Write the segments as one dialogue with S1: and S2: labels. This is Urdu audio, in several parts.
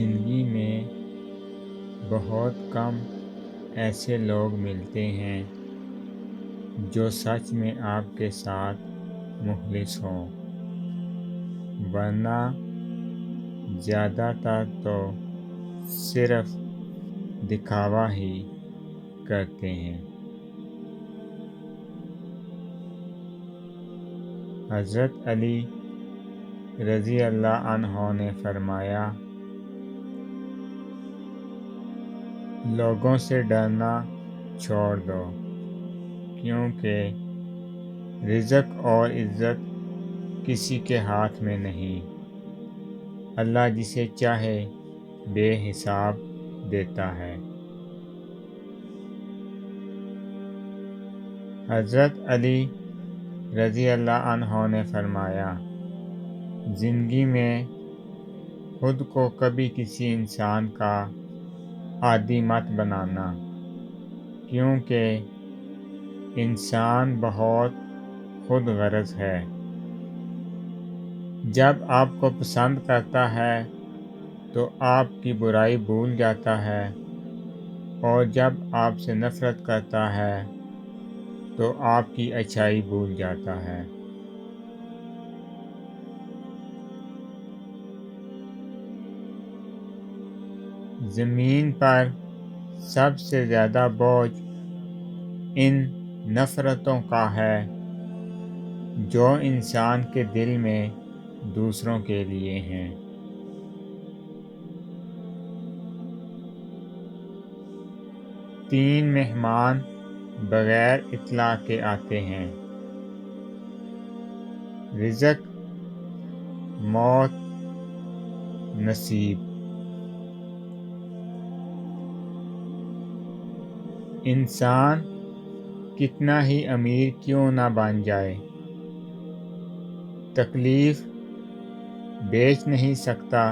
S1: زندگی میں بہت کم ایسے لوگ ملتے ہیں جو سچ میں آپ کے ساتھ مخلص ہوں، ورنہ زیادہ تر تو صرف دکھاوا ہی کرتے ہیں۔ حضرت علی رضی اللہ عنہ نے فرمایا، لوگوں سے ڈرنا چھوڑ دو، کیونکہ رزق اور عزت کسی کے ہاتھ میں نہیں، اللہ جسے چاہے بے حساب دیتا ہے۔ حضرت علی رضی اللہ عنہ نے فرمایا، زندگی میں خود کو کبھی کسی انسان کا عادی مت بنانا، کیونکہ انسان بہت خود غرض ہے۔ جب آپ کو پسند کرتا ہے تو آپ کی برائی بھول جاتا ہے، اور جب آپ سے نفرت کرتا ہے تو آپ کی اچھائی بھول جاتا ہے۔ زمین پر سب سے زیادہ بوجھ ان نفرتوں کا ہے جو انسان کے دل میں دوسروں کے لیے ہیں۔ تین مہمان بغیر اطلاع کے آتے ہیں: رزق، موت، نصیب۔ انسان کتنا ہی امیر کیوں نہ بن جائے، تکلیف بیچ نہیں سکتا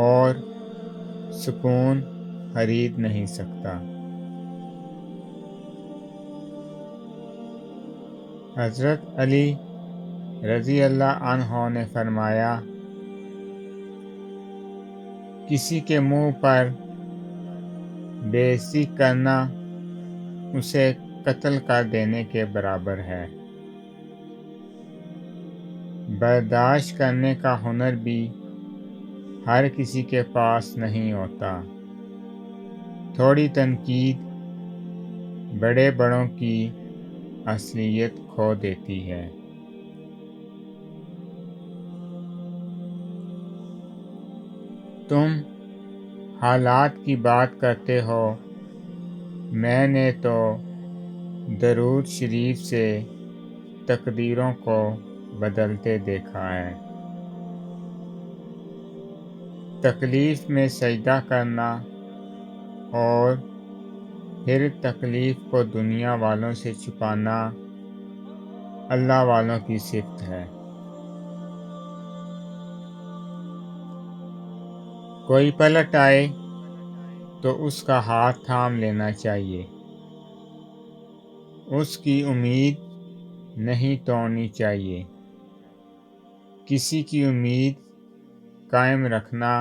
S1: اور سکون خرید نہیں سکتا۔ حضرت علی رضی اللہ عنہ نے فرمایا، کسی کے منہ پر بے عزتی کرنا اسے قتل کر دینے کے برابر ہے۔ برداشت کرنے کا ہنر بھی ہر کسی کے پاس نہیں ہوتا۔ تھوڑی تنقید بڑے بڑوں کی اصلیت کھو دیتی ہے۔ تم حالات کی بات کرتے ہو، میں نے تو درود شریف سے تقدیروں کو بدلتے دیکھا ہے۔ تکلیف میں سجدہ کرنا اور پھر تکلیف کو دنیا والوں سے چھپانا اللہ والوں کی صفت ہے۔ کوئی پلٹ آئے تو اس کا ہاتھ تھام لینا چاہیے، اس کی امید نہیں توڑنی چاہیے۔ کسی کی امید قائم رکھنا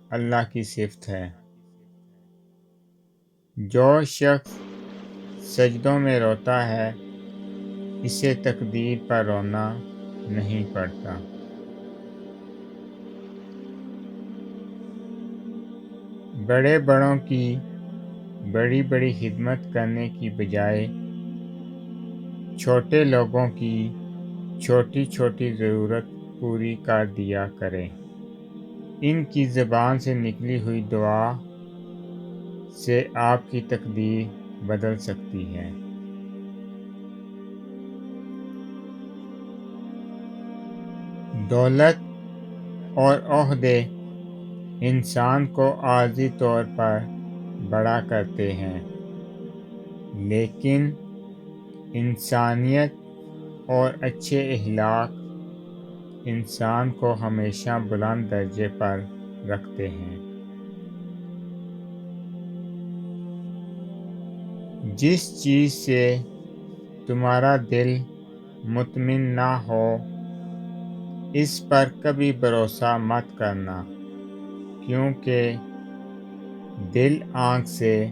S1: اللہ کی صفت ہے۔ جو شخص سجدوں میں روتا ہے، اسے تقدیر پر رونا نہیں پڑتا۔ بڑے بڑوں کی بڑی بڑی خدمت کرنے کی بجائے چھوٹے لوگوں کی چھوٹی چھوٹی ضرورت پوری کر دیا کریں۔ ان کی زبان سے نکلی ہوئی دعا سے آپ کی تقدیر بدل سکتی ہے۔ دولت اور عہدے انسان کو عارضی طور پر بڑا کرتے ہیں، لیکن انسانیت اور اچھے اخلاق انسان کو ہمیشہ بلند درجے پر رکھتے ہیں۔ جس چیز سے تمہارا دل مطمئن نہ ہو، اس پر کبھی بھروسہ مت کرنا، کیونکہ دل آنکھ سے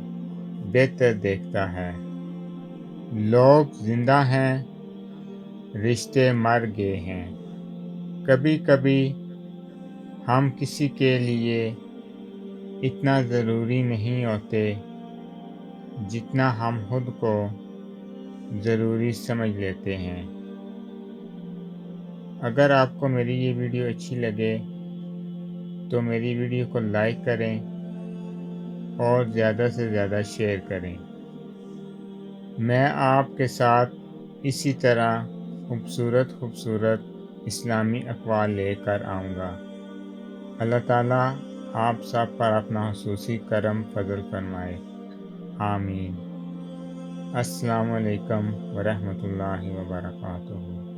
S1: بہتر دیکھتا ہے۔ لوگ زندہ ہیں، رشتے مر گئے ہیں۔ کبھی کبھی ہم کسی کے لیے اتنا ضروری نہیں ہوتے جتنا ہم خود کو ضروری سمجھ لیتے ہیں۔ اگر آپ کو میری یہ ویڈیو اچھی لگے تو میری ویڈیو کو لائک کریں اور زیادہ سے زیادہ شیئر کریں۔ میں آپ کے ساتھ اسی طرح خوبصورت اسلامی اقوال لے کر آؤں گا۔ اللہ تعالیٰ آپ سب پر اپنا خصوصی کرم فضل فرمائے، آمین۔ السلام علیکم ورحمۃ اللہ وبرکاتہ۔